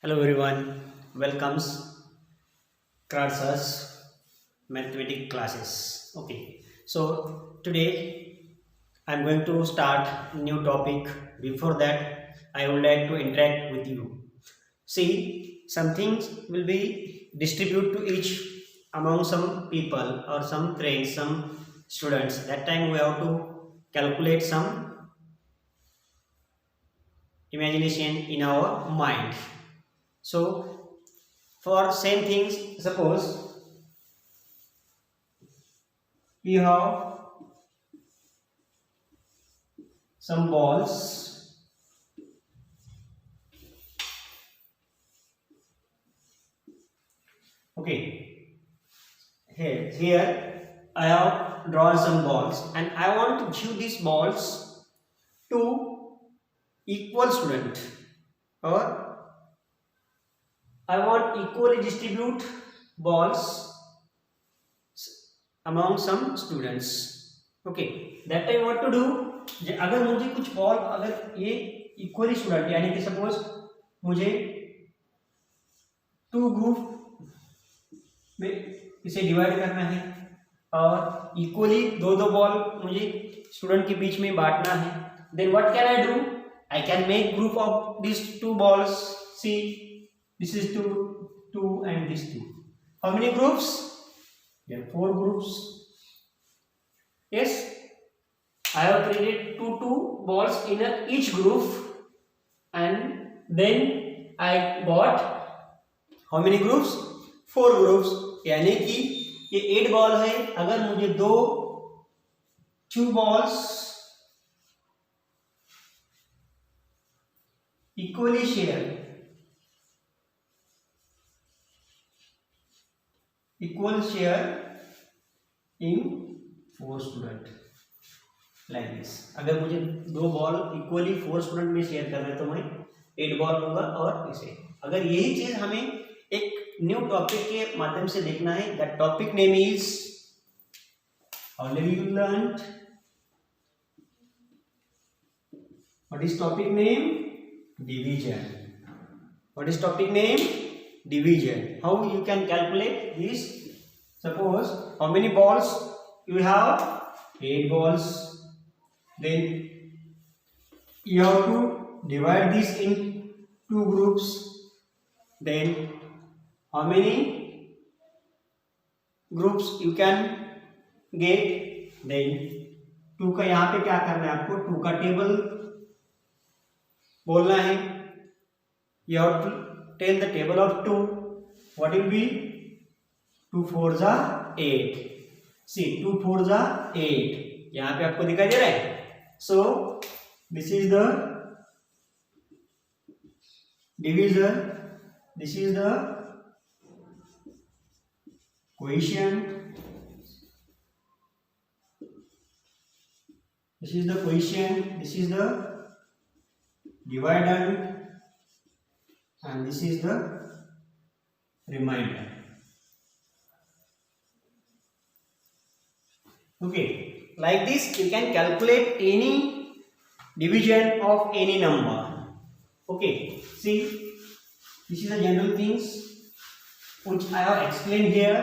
Hello everyone, welcomes Kratz's mathematics classes. Okay, so today I'm going to start a new topic. Before that, I would like to interact with you. See, some things will be distributed to each among some people or some friends, some students. That time we have to calculate some imagination in our mind. So for same things, suppose we have some balls. Okay, here I have drawn some balls and I want to give these balls to equal student, or I want equally distribute balls among some students. Okay, that time what to do, अगर मुझे कुछ ball अगर ये equally student यानी कि suppose मुझे to group में इसे डिवाइड करना है और इक्वली दो दो बॉल मुझे स्टूडेंट के बीच में बांटना है, then what can I do, I can make group of this two balls. See, this is two and this two. How many groups? There are 4 groups. Yes, I have created two balls in each group and then I got how many groups? 4 groups. यानी कि ये 8 ball है. अगर मुझे two balls equally share in 4 student like this. अगर मुझे 2 ball equally 4 student में share करना है तो मैं 8 बॉल लूंगा. और इसे अगर यही चीज हमें एक न्यू टॉपिक के माध्यम से देखना है, that topic name is already you learned. What is topic name? Division. What is topic name? Division. How you can calculate this? Suppose how many balls you have? 8 balls. Then you have to divide this in 2 groups. Then how many groups you can get? Then 2 का यहाँ पे क्या करना है आपको? 2 का table बोलना है. You have to tell the table of 2. What will be? 2 4s are 8. See, 2 4s are 8. यहाँ पे आपको दिखाई दे रहा है. So this is the divisor. This is the quotient. This is the quotient. This is the dividend. And this is the remainder. Okay, like this you can calculate any division of any number. Okay, see, this is the general things which I have explained here.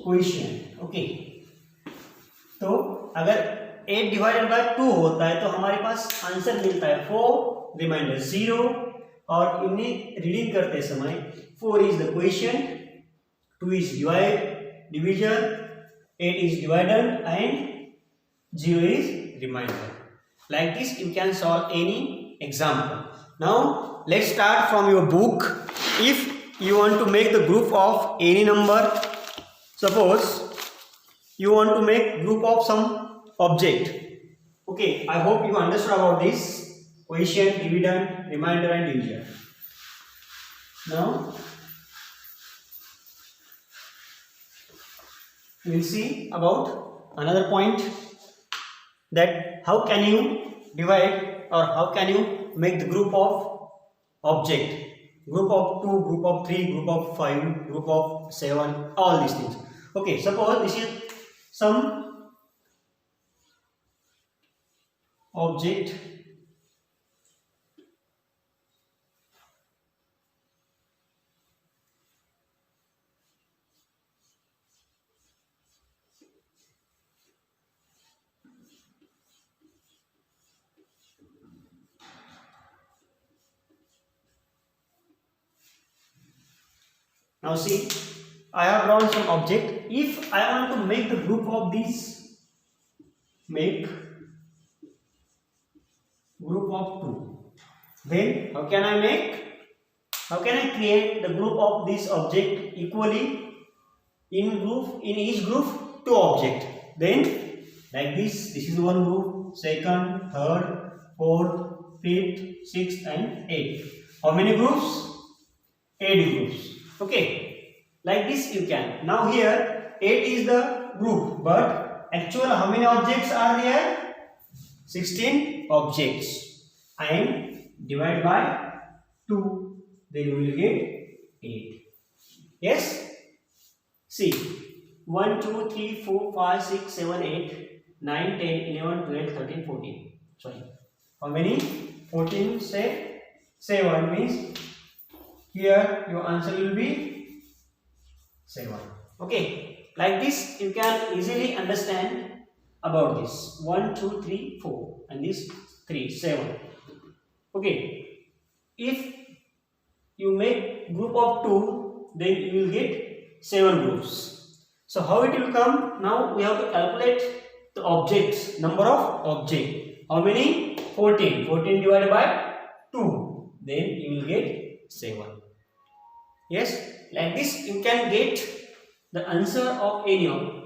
Quotient. Okay, तो अगर 8 divided by 2 होता है तो हमारे पास answer मिलता है 4, reminder 0. और इन्हें रीडिंग करते समय 4 is the quotient, 2 is divisor, 8 is dividend and 0 is remainder. Like this you can solve any example. Now let's start from your book. If you want to make the group of any number, suppose you want to make group of some object. Okay, I hope you understood about this quotient, dividend, remainder and division. Now we will see about another point, that how can you divide or how can you make the group of object, group of 2, group of 3, group of 5, group of 7, all these things. Okay, suppose this is some object now see, I have drawn some object. If I want to make the group of these, make group of 2, then how can I make? How can I create the group of this object equally in each group 2 object? Then like this is one group, second, third, fourth, fifth, sixth and eighth. How many groups? 8 groups. Okay, like this you can. Now here 8 is the group, but actual how many objects are there? 16 objects, and divide by 2, then you will get 8. Yes? See, 1, 2, 3, 4, 5, 6, 7, 8, 9, 10, 11, 12, 13, 14. Sorry. How many? 14 say 7 means here your answer will be 7. Okay. Like this you can easily understand about this. 1, 2, 3, 4 and this 3, 7. Okay. If you make group of 2, then you will get 7 groups. So how it will come? Now we have to calculate the objects, number of object. How many? 14. 14 divided by 2. Then you will get 7. Yes, like this you can get the answer of any of.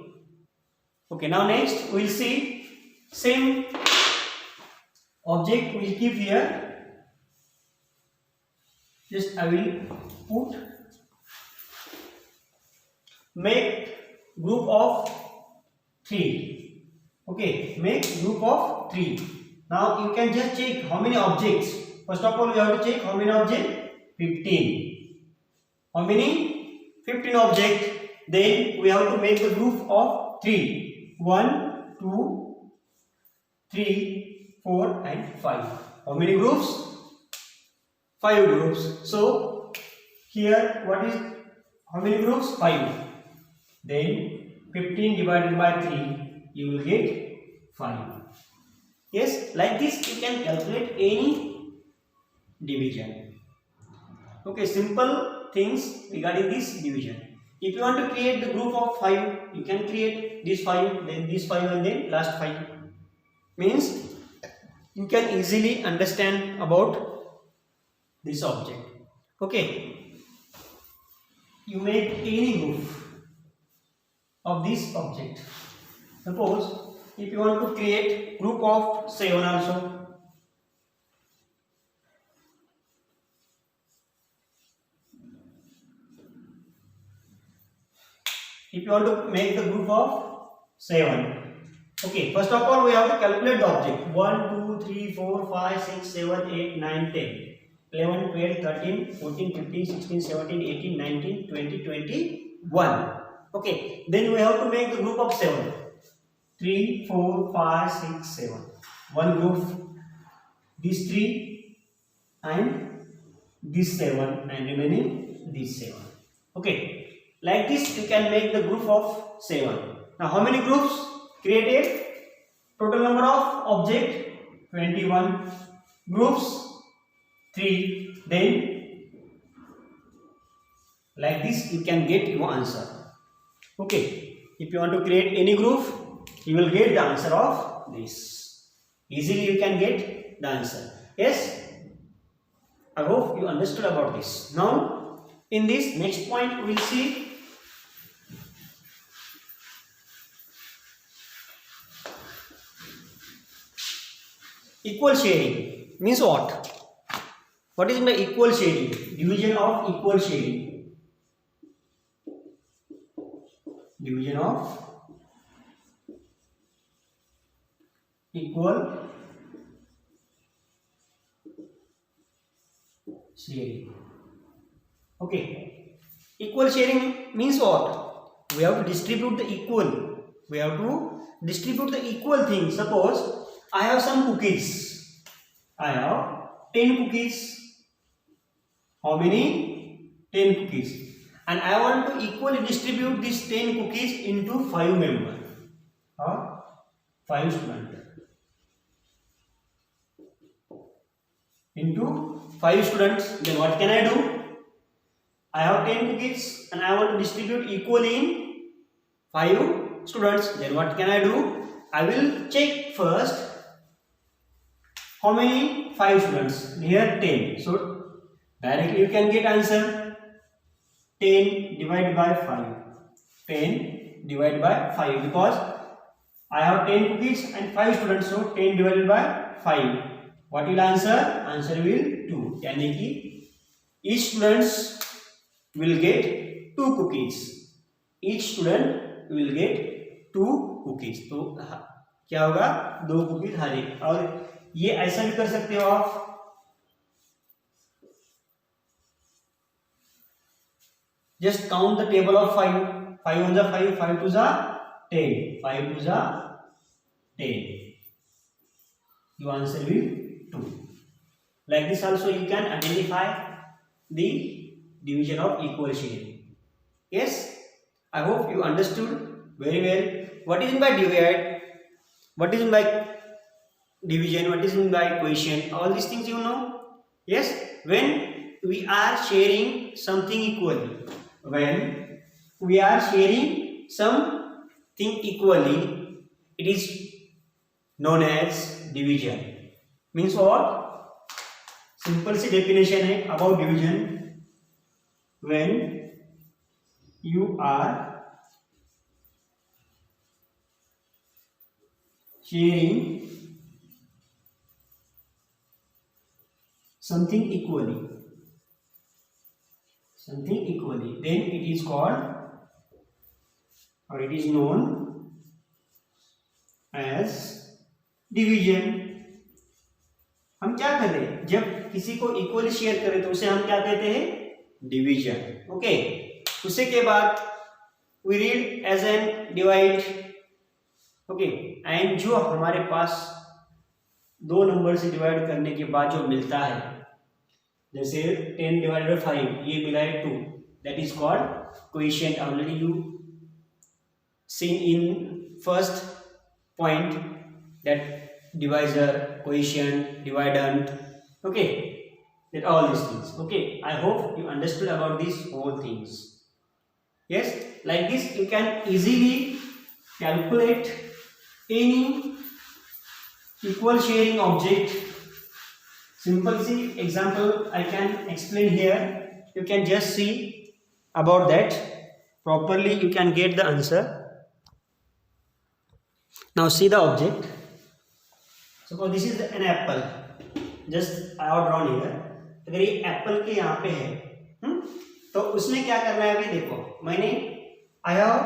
Okay, now next we will see same object we will keep here. Just I will put make group of 3. Okay, make group of 3. Now you can just check how many objects. First of all, we have to check how many objects? 15. How many? 15 objects. Then we have to make the group of 3. 1, 2, 3, 4 and 5. How many groups? 5 groups. So here what is how many groups? 5. Then 15 divided by 3, you will get 5. Yes, like this you can calculate any division. Okay, simple things regarding this division. If you want to create the group of 5, you can create this 5, then this 5 and then last 5. Means you can easily understand about this object. Okay, you make any group of this object. Suppose if you want to create group of 7 also. If you want to make the group of 7. Okay, first of all we have to calculate the object. 1, 2, 3, 4, 5, 6, 7, 8, 9, 10. 11, 12, 13, 14, 15, 16, 17, 18, 19, 20, 21. Okay, then we have to make the group of 7. 3, 4, 5, 6, 7. One group, these 3 and this 7 and remaining this 7. Okay, like this you can make the group of 7. Now how many groups created? Total number of object 21. Groups 3. Then like this you can get your answer. Okay, if you want to create any group, you will get the answer of this. Easily you can get the answer. Yes, I hope you understood about this. Now in this next point we will see equal sharing. Means what? What is the equal sharing? Division of equal sharing. Division of equal sharing. Okay. Equal sharing means what? We have to distribute the equal. We have to distribute the equal thing. Suppose I have some cookies. I have 10 cookies. How many? 10 cookies. And I want to equally distribute these 10 cookies into 5 members or 5 students. Into 5 students. Then what can I do? I have 10 cookies and I want to distribute equally in 5 students. Then what can I do? I will check first how many 5 students. Here 10. So directly you can get answer 10 divided by 5. 10 divided by 5 because I have 10 cookies and 5 students. So 10 divided by 5. What will answer? Answer will 2. यानी कि each students will get 2 cookies. Each student will get 2 cookies. तो क्या होगा? 2 cookies हर एक. और ये ऐसा भी कर सकते हो आप, just count the table of 5. 5 1 5, 5 2 10, 5 2 10. Your answer will 2. Like this also you can identify the division of equal share. Yes, I hope you understood very well what is meant by divide, what is meant by division, what is meant by quotient. All these things you know. Yes, when we are sharing something equally, when we are sharing something equally, it is known as division. Means what? Simple सी definition है about division. When you are sharing something equally, then it is called or it is known as division. हम क्या कर रहे हैं? जब किसी को इक्वली शेयर करें तो उसे हम क्या कहते हैं? डिवीजन. ओके. उसे के बाद we read as an divide. Okay. And जो हमारे पास 2 नंबर से डिवाइड करने के बाद जो मिलता है, जैसे 10 डिवाइडेड बाय 5 ये मिला है 2, that is called coefficient. Already you seen in first point that divisor, quotient, dividend, okay, that all these things. Okay, I hope you understood about these whole things. Yes, like this you can easily calculate any equal sharing object. Simple see example I can explain here. You can just see about that properly, you can get the answer. Now see the object. Suppose this is an apple. Just I have drawn here. अगर ये Apple के यहाँ पे है, तो उसमें क्या करना है? अभी देखो, मैंने I have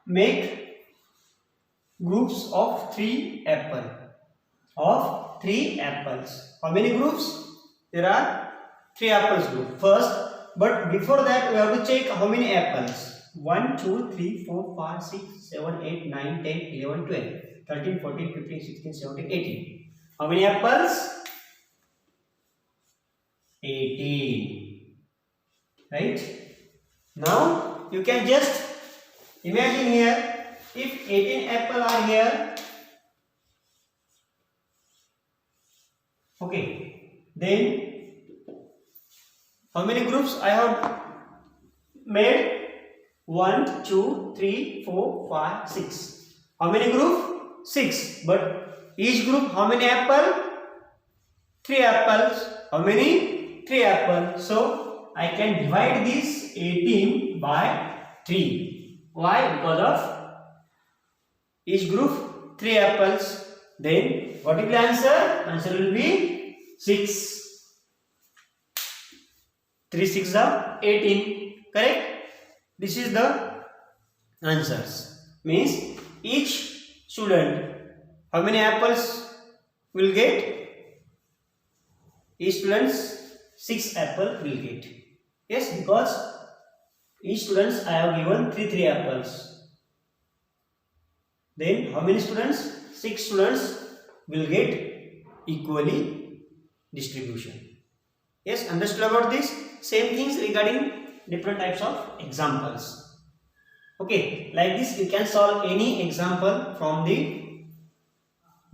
make groups of 3 apple. Of 3 apples. How many groups? There are 3 apples group. First, but before that we have to check how many apples. 1 2 3 4 5 6 7 8 9 10 11 12 13 14 15 16 17 18. How many apples? 18. Right? Now you can just imagine here, if 18 apples are here, okay, then how many groups I have made? 1 2 3 4 5 6. How many group? 6. But each group how many apple? 3 apples. How many? 3 apples. So I can divide this 18 by 3. Why? Because of each group 3 apples. Then what will be the answer? Answer will be 6. 3 6 are 18. Correct? This is the answers. Means each student how many apples will get? Each students 6 apple will get. Yes, because each students I have given 3 apples. Then how many students? 6 students will get equally distribution. Yes, understood about this? Same things regarding different types of examples. Okay, like this we can solve any example from the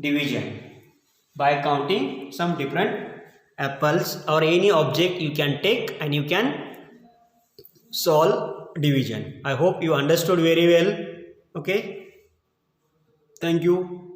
division by counting some different apples or any object you can take and you can solve division. I hope you understood very well. Okay, thank you.